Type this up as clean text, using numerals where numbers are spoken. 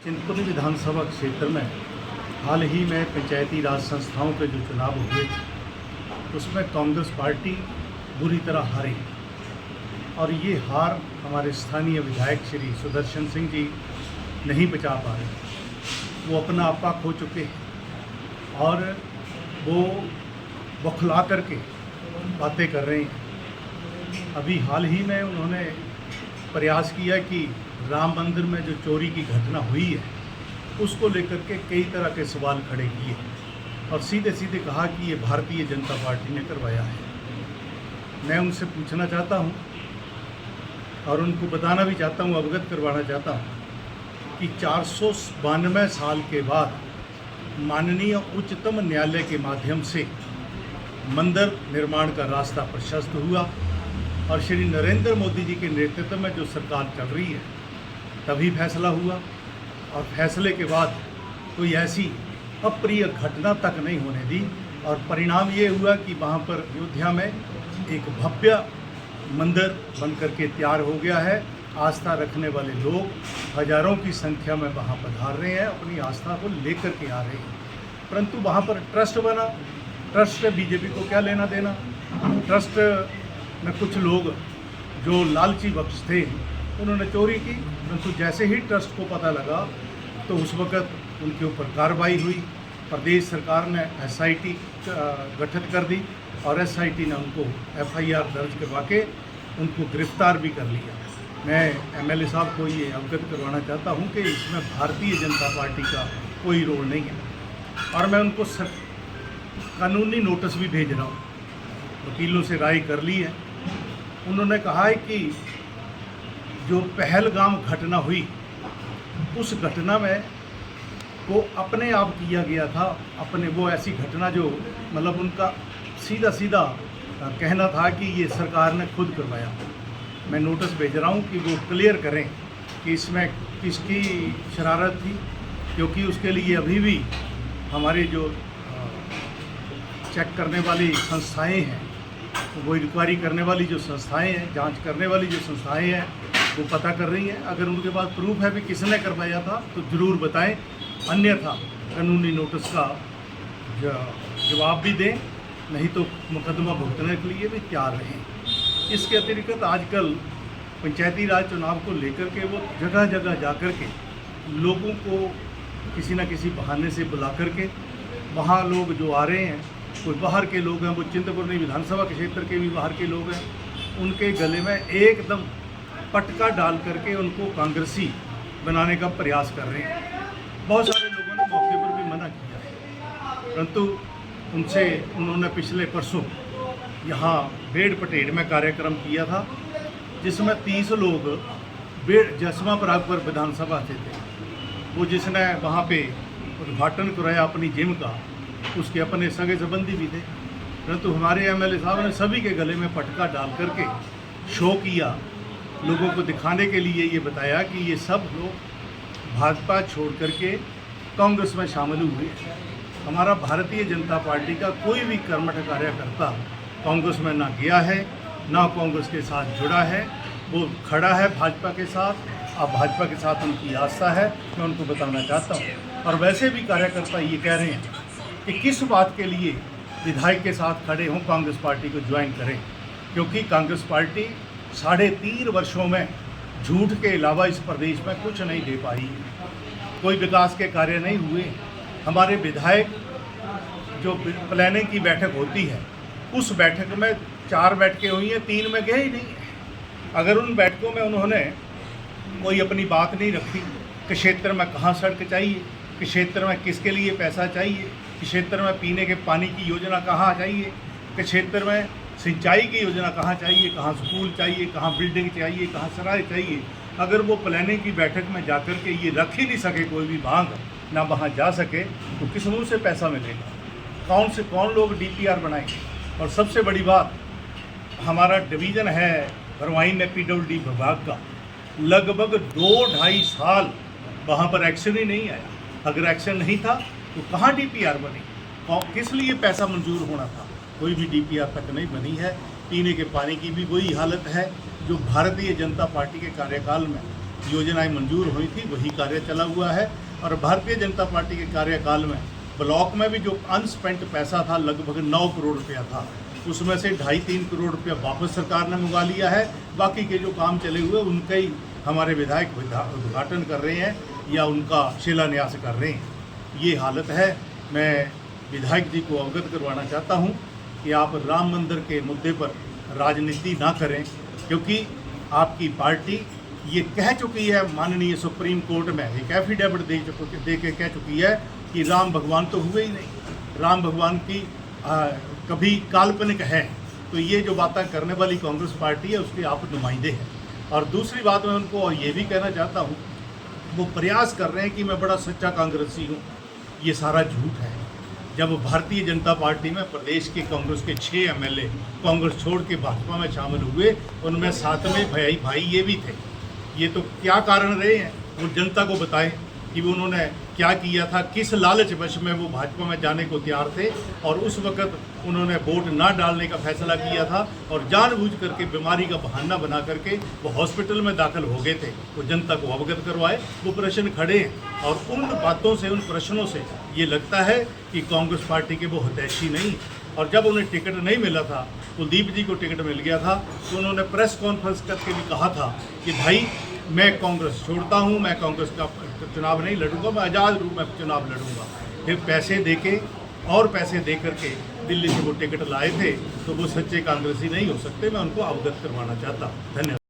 चिंतपूर्णी विधानसभा क्षेत्र में हाल ही में पंचायती राज संस्थाओं के जो चुनाव हुए थे उसमें कांग्रेस पार्टी बुरी तरह हारी और ये हार हमारे स्थानीय विधायक श्री सुदर्शन सिंह जी नहीं बचा पा रहे। वो अपना आपा खो चुके हैं और वो बौखला करके बातें कर रहे हैं। अभी हाल ही में उन्होंने प्रयास किया कि राम मंदिर में जो चोरी की घटना हुई है उसको लेकर के कई तरह के सवाल खड़े किए और सीधे सीधे कहा कि ये भारतीय जनता पार्टी ने करवाया है। मैं उनसे पूछना चाहता हूँ और उनको बताना भी चाहता हूँ, अवगत करवाना चाहता हूँ कि 492 साल के बाद माननीय उच्चतम न्यायालय के माध्यम से मंदिर निर्माण का रास्ता प्रशस्त हुआ और श्री नरेंद्र मोदी जी के नेतृत्व में जो सरकार चल रही है तभी फैसला हुआ और फैसले के बाद कोई ऐसी अप्रिय घटना तक नहीं होने दी और परिणाम ये हुआ कि वहाँ पर अयोध्या में एक भव्य मंदिर बन करके तैयार हो गया है। आस्था रखने वाले लोग हजारों की संख्या में वहाँ पधार रहे हैं, अपनी आस्था को लेकर के आ रहे हैं। परंतु वहाँ पर ट्रस्ट बना, ट्रस्ट से बीजेपी को क्या लेना देना। ट्रस्ट में कुछ लोग जो लालची बख्श थे उन्होंने चोरी की, परंतु जैसे ही ट्रस्ट को पता लगा तो उस वक़्त उनके ऊपर कार्रवाई हुई। प्रदेश सरकार ने एसआईटी गठित कर दी और एसआईटी ने उनको एफआईआर दर्ज करवा के उनको गिरफ्तार भी कर लिया। मैं एमएलए साहब को ये अवगत करवाना चाहता हूँ कि इसमें भारतीय जनता पार्टी का कोई रोल नहीं है और मैं उनको कानूनी नोटिस भी भेज रहा हूँ। वकीलों से राय कर ली है। उन्होंने कहा है कि जो पहलगाम घटना हुई उस घटना में वो अपने आप किया गया था। अपने वो ऐसी घटना जो मतलब उनका सीधा सीधा कहना था कि ये सरकार ने खुद करवाया। मैं नोटिस भेज रहा हूँ कि वो क्लियर करें कि इसमें किसकी शरारत थी, क्योंकि उसके लिए अभी भी हमारे जो चेक करने वाली संस्थाएं हैं, वो इंक्वायरी करने वाली जो संस्थाएं हैं, जांच करने वाली जो संस्थाएं हैं, वो पता कर रही हैं। अगर उनके पास प्रूफ है भी किसने करवाया था तो ज़रूर बताएं, अन्यथा कानूनी नोटिस का जवाब भी दें, नहीं तो मुकदमा भुगतने के लिए भी तैयार रहें। इसके अतिरिक्त आजकल पंचायती राज चुनाव को लेकर के वो जगह जगह जा कर के लोगों को किसी न किसी बहाने से बुला कर के वहाँ लोग जो आ रहे हैं, कोई बाहर के लोग हैं, वो चिंतपूर्णी विधानसभा के क्षेत्र के भी बाहर के लोग हैं, उनके गले में एकदम पटका डाल करके उनको कांग्रेसी बनाने का प्रयास कर रहे हैं। बहुत सारे लोगों ने मौके पर भी मना किया है, परंतु उन्होंने पिछले परसों यहाँ बेड़ पटेड़ में कार्यक्रम किया था जिसमें 30 लोग जसवा परागपुर विधानसभा से थे। वो जिसने वहाँ पे उद्घाटन कराया अपनी जिम का, उसके अपने सगे संबंधी भी थे, परंतु हमारे एमएलए साहब ने सभी के गले में पटका डाल करके शो किया, लोगों को दिखाने के लिए ये बताया कि ये सब लोग भाजपा छोड़ करके कांग्रेस में शामिल हुए हैं। हमारा भारतीय जनता पार्टी का कोई भी कर्मठ कार्यकर्ता कांग्रेस में ना गया है, ना कांग्रेस के साथ जुड़ा है। वो खड़ा है भाजपा के साथ। अब भाजपा के साथ उनकी आस्था है, मैं उनको बताना चाहता हूँ। और वैसे भी कार्यकर्ता ये कह रहे हैं कि किस बात के लिए विधायक के साथ खड़े हों, कांग्रेस पार्टी को ज्वाइन करें, क्योंकि कांग्रेस पार्टी 3.5 वर्षों में झूठ के अलावा इस प्रदेश में कुछ नहीं दे पाई। कोई विकास के कार्य नहीं हुए। हमारे विधायक जो प्लानिंग की बैठक होती है उस बैठक में 4 बैठकें हुई हैं, 3 में गए ही नहीं हैं। अगर उन बैठकों में उन्होंने कोई अपनी बात नहीं रखी कि क्षेत्र में कहाँ सड़क चाहिए, कि क्षेत्र में किसके लिए पैसा चाहिए, कि क्षेत्र में पीने के पानी की योजना कहाँ चाहिए, कि क्षेत्र में सिंचाई की योजना कहाँ चाहिए, कहाँ स्कूल चाहिए, कहाँ बिल्डिंग चाहिए, कहाँ सराय चाहिए। अगर वो प्लानिंग की बैठक में जाकर के ये रख ही नहीं सके, कोई भी मांग ना वहाँ जा सके, तो किस मुँह से पैसा मिलेगा? कौन लोग डीपीआर बनाएंगे? और सबसे बड़ी बात, हमारा डिवीज़न है भरवाई में पीडब्ल्यूडी विभाग का, लगभग 2-2.5 साल वहाँ पर एक्शन ही नहीं आया। अगर एक्शन नहीं था तो कहाँ डीपीआर बनी? किस लिए पैसा मंजूर होना था? कोई भी डीपीआर तक नहीं बनी है। पीने के पानी की भी वही हालत है जो भारतीय जनता पार्टी के कार्यकाल में योजनाएं मंजूर हुई थी वही कार्य चला हुआ है। और भारतीय जनता पार्टी के कार्यकाल में ब्लॉक में भी जो अनस्पेंट पैसा था लगभग 9 करोड़ रुपया था, उसमें से 2.5-3 करोड़ रुपया वापस सरकार ने मंगा लिया है। बाकी के जो काम चले हुए उनका ही हमारे विधायक उद्घाटन कर रहे हैं या उनका शिलान्यास कर रहे हैं। ये हालत है। मैं विधायक जी को अवगत करवाना चाहता हूँ कि आप राम मंदिर के मुद्दे पर राजनीति ना करें, क्योंकि आपकी पार्टी ये कह चुकी है, माननीय सुप्रीम कोर्ट में एक एफिडेविट दे के कह चुकी है कि राम भगवान तो हुए ही नहीं, राम भगवान की कभी काल्पनिक है। तो ये जो बातें करने वाली कांग्रेस पार्टी है उसके आप नुमाइंदे हैं। और दूसरी बात मैं उनको और ये भी कहना चाहता हूँ, वो प्रयास कर रहे हैं कि मैं बड़ा सच्चा कांग्रेसी हूँ, ये सारा झूठ है। जब भारतीय जनता पार्टी में प्रदेश के कांग्रेस के 6 एमएलए कांग्रेस छोड़ के भाजपा में शामिल हुए, उनमें 7वें भाई ये भी थे। ये तो क्या कारण रहे हैं वो जनता को बताएं कि उन्होंने क्या किया था, किस लालच वश में वो भाजपा में जाने को तैयार थे और उस वक्त उन्होंने वोट ना डालने का फैसला किया था और जानबूझ करके बीमारी का बहाना बना करके वो हॉस्पिटल में दाखिल हो गए थे। वो जनता को अवगत करवाए, वो प्रश्न खड़े हैं और उन बातों से, उन प्रश्नों से ये लगता है कि कांग्रेस पार्टी के वो हितैषी नहीं। और जब उन्हें टिकट नहीं मिला था, कुलदीप जी को टिकट मिल गया था, तो उन्होंने प्रेस कॉन्फ्रेंस करके भी कहा था कि भाई मैं कांग्रेस छोड़ता हूं, मैं कांग्रेस का चुनाव नहीं लड़ूंगा, मैं आज़ाद रूप में चुनाव लड़ूंगा। फिर पैसे देके और पैसे दे करके दिल्ली से वो टिकट लाए थे, तो वो सच्चे कांग्रेसी नहीं हो सकते। मैं उनको अवगत करवाना चाहता हूँ। धन्यवाद।